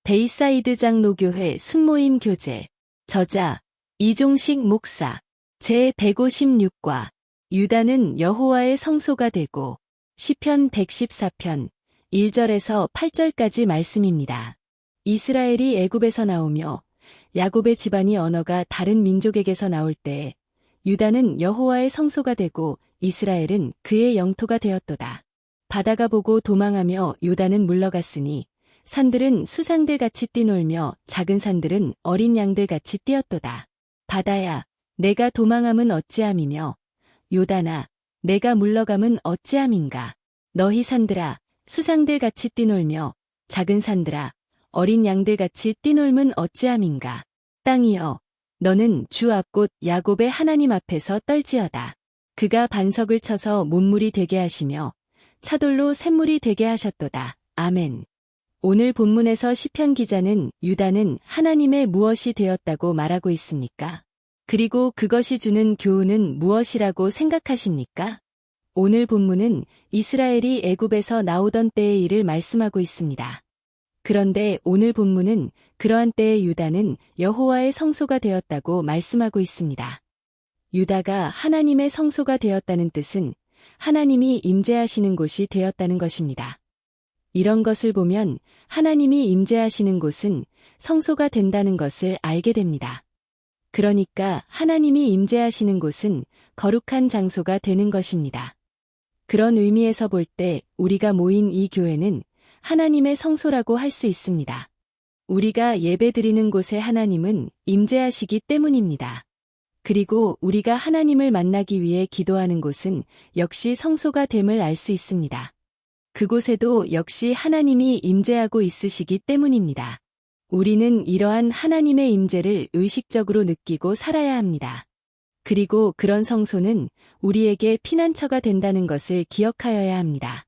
베이사이드 장로교회 순모임 교재. 저자 이종식 목사. 제156과 유다는 여호와의 성소가 되고. 시편 114편 1절에서 8절까지 말씀입니다. 이스라엘이 애굽에서 나오며 야곱의 집안이 언어가 다른 민족에게서 나올 때에 유다는 여호와의 성소가 되고 이스라엘은 그의 영토가 되었도다. 바다가 보고 도망하며 유다는 물러갔으니 산들은 수상들같이 뛰놀며 작은 산들은 어린 양들같이 뛰었도다. 바다야, 내가 도망함은 어찌함이며 요단아, 내가 물러감은 어찌함인가. 너희 산들아, 수상들같이 뛰놀며 작은 산들아, 어린 양들같이 뛰놀면 어찌함인가. 땅이여, 너는 주 앞곳 야곱의 하나님 앞에서 떨지어다. 그가 반석을 쳐서 못물이 되게 하시며 차돌로 샘물이 되게 하셨도다. 아멘. 오늘 본문에서 시편 기자는 유다는 하나님의 무엇이 되었다고 말하고 있습니까? 그리고 그것이 주는 교훈은 무엇이라고 생각하십니까? 오늘 본문은 이스라엘이 애굽에서 나오던 때의 일을 말씀하고 있습니다. 그런데 오늘 본문은 그러한 때의 유다는 여호와의 성소가 되었다고 말씀하고 있습니다. 유다가 하나님의 성소가 되었다는 뜻은 하나님이 임재하시는 곳이 되었다는 것입니다. 이런 것을 보면 하나님이 임재하시는 곳은 성소가 된다는 것을 알게 됩니다. 그러니까 하나님이 임재하시는 곳은 거룩한 장소가 되는 것입니다. 그런 의미에서 볼 때 우리가 모인 이 교회는 하나님의 성소라고 할 수 있습니다. 우리가 예배드리는 곳에 하나님은 임재하시기 때문입니다. 그리고 우리가 하나님을 만나기 위해 기도하는 곳은 역시 성소가 됨을 알 수 있습니다. 그곳에도 역시 하나님이 임재하고 있으시기 때문입니다. 우리는 이러한 하나님의 임재를 의식적으로 느끼고 살아야 합니다. 그리고 그런 성소는 우리에게 피난처가 된다는 것을 기억하여야 합니다.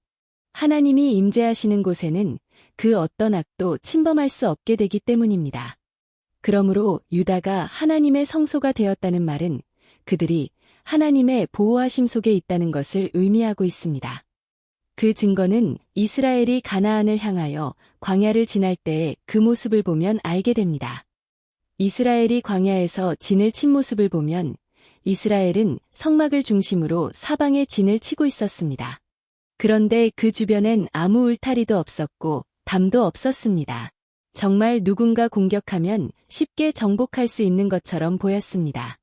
하나님이 임재하시는 곳에는 그 어떤 악도 침범할 수 없게 되기 때문입니다. 그러므로 유다가 하나님의 성소가 되었다는 말은 그들이 하나님의 보호하심 속에 있다는 것을 의미하고 있습니다. 그 증거는 이스라엘이 가나안을 향하여 광야를 지날 때의 그 모습을 보면 알게 됩니다. 이스라엘이 광야에서 진을 친 모습을 보면 이스라엘은 성막을 중심으로 사방에 진을 치고 있었습니다. 그런데 그 주변엔 아무 울타리도 없었고 담도 없었습니다. 정말 누군가 공격하면 쉽게 정복할 수 있는 것처럼 보였습니다.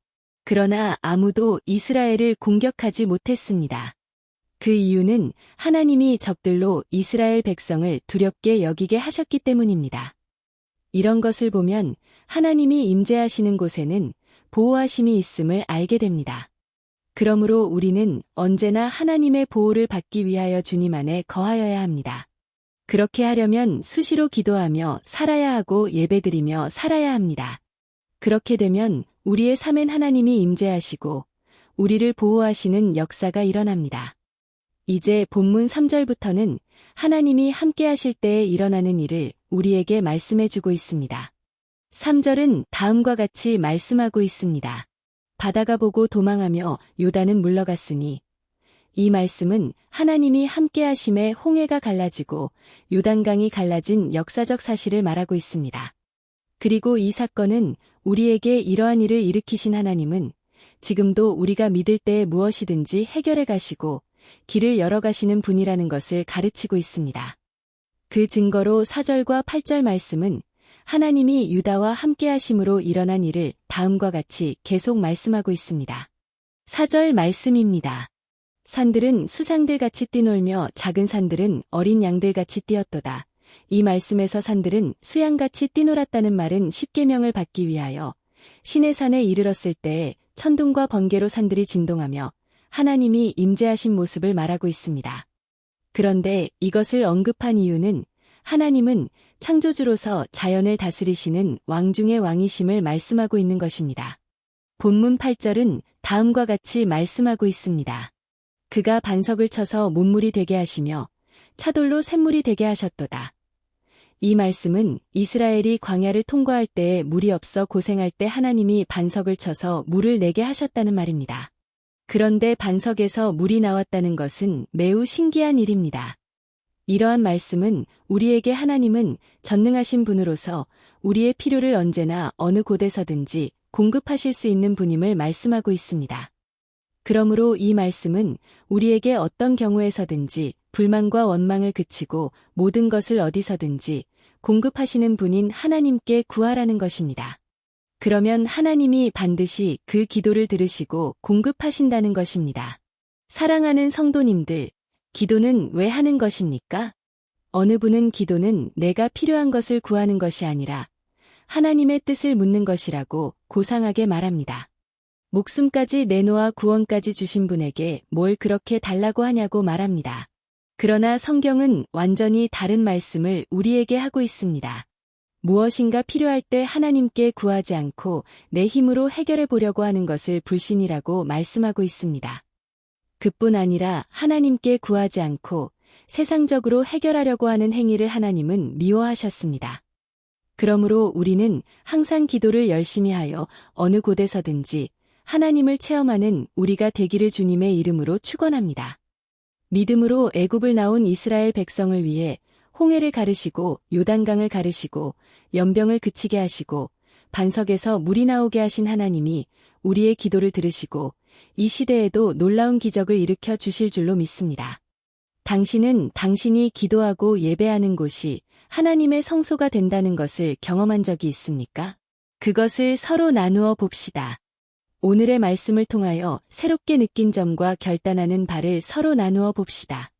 그러나 아무도 이스라엘을 공격하지 못했습니다. 그 이유는 하나님이 적들로 이스라엘 백성을 두렵게 여기게 하셨기 때문입니다. 이런 것을 보면 하나님이 임재하시는 곳에는 보호하심이 있음을 알게 됩니다. 그러므로 우리는 언제나 하나님의 보호를 받기 위하여 주님 안에 거하여야 합니다. 그렇게 하려면 수시로 기도하며 살아야 하고 예배드리며 살아야 합니다. 그렇게 되면 우리의 삶엔 하나님이 임재하시고 우리를 보호하시는 역사가 일어납니다. 이제 본문 3절부터는 하나님이 함께 하실 때에 일어나는 일을 우리에게 말씀해주고 있습니다. 3절은 다음과 같이 말씀하고 있습니다. 바다가 보고 도망하며 요단은 물러갔으니. 이 말씀은 하나님이 함께 하심에 홍해가 갈라지고 요단강이 갈라진 역사적 사실을 말하고 있습니다. 그리고 이 사건은 우리에게 이러한 일을 일으키신 하나님은 지금도 우리가 믿을 때에 무엇이든지 해결해 가시고 길을 열어가시는 분이라는 것을 가르치고 있습니다. 그 증거로 4절과 8절 말씀은 하나님이 유다와 함께 하심으로 일어난 일을 다음과 같이 계속 말씀하고 있습니다. 4절 말씀입니다. 산들은 수상들같이 뛰놀며 작은 산들은 어린 양들같이 뛰었도다. 이 말씀에서 산들은 수양같이 뛰놀았다는 말은 십계명을 받기 위하여 시내산에 이르렀을 때에 천둥과 번개로 산들이 진동하며 하나님이 임재하신 모습을 말하고 있습니다. 그런데 이것을 언급한 이유는 하나님은 창조주로서 자연을 다스리시는 왕 중의 왕이심을 말씀하고 있는 것입니다. 본문 8절은 다음과 같이 말씀하고 있습니다. 그가 반석을 쳐서 못물이 되게 하시며 차돌로 샘물이 되게 하셨도다. 이 말씀은 이스라엘이 광야를 통과할 때에 물이 없어 고생할 때 하나님이 반석을 쳐서 물을 내게 하셨다는 말입니다. 그런데 반석에서 물이 나왔다는 것은 매우 신기한 일입니다. 이러한 말씀은 우리에게 하나님은 전능하신 분으로서 우리의 필요를 언제나 어느 곳에서든지 공급하실 수 있는 분임을 말씀하고 있습니다. 그러므로 이 말씀은 우리에게 어떤 경우에서든지 불만과 원망을 그치고 모든 것을 어디서든지 공급하시는 분인 하나님께 구하라는 것입니다. 그러면 하나님이 반드시 그 기도를 들으시고 공급하신다는 것입니다. 사랑하는 성도님들, 기도는 왜 하는 것입니까? 어느 분은 기도는 내가 필요한 것을 구하는 것이 아니라 하나님의 뜻을 묻는 것이라고 고상하게 말합니다. 목숨까지 내놓아 구원까지 주신 분에게 뭘 그렇게 달라고 하냐고 말합니다. 그러나 성경은 완전히 다른 말씀을 우리에게 하고 있습니다. 무엇인가 필요할 때 하나님께 구하지 않고 내 힘으로 해결해 보려고 하는 것을 불신이라고 말씀하고 있습니다. 그뿐 아니라 하나님께 구하지 않고 세상적으로 해결하려고 하는 행위를 하나님은 미워하셨습니다. 그러므로 우리는 항상 기도를 열심히 하여 어느 곳에서든지 하나님을 체험하는 우리가 되기를 주님의 이름으로 축원합니다. 믿음으로 애굽을 나온 이스라엘 백성을 위해 홍해를 가르시고 요단강을 가르시고 연병을 그치게 하시고 반석에서 물이 나오게 하신 하나님이 우리의 기도를 들으시고 이 시대에도 놀라운 기적을 일으켜 주실 줄로 믿습니다. 당신은 당신이 기도하고 예배하는 곳이 하나님의 성소가 된다는 것을 경험한 적이 있습니까? 그것을 서로 나누어 봅시다. 오늘의 말씀을 통하여 새롭게 느낀 점과 결단하는 바를 서로 나누어 봅시다.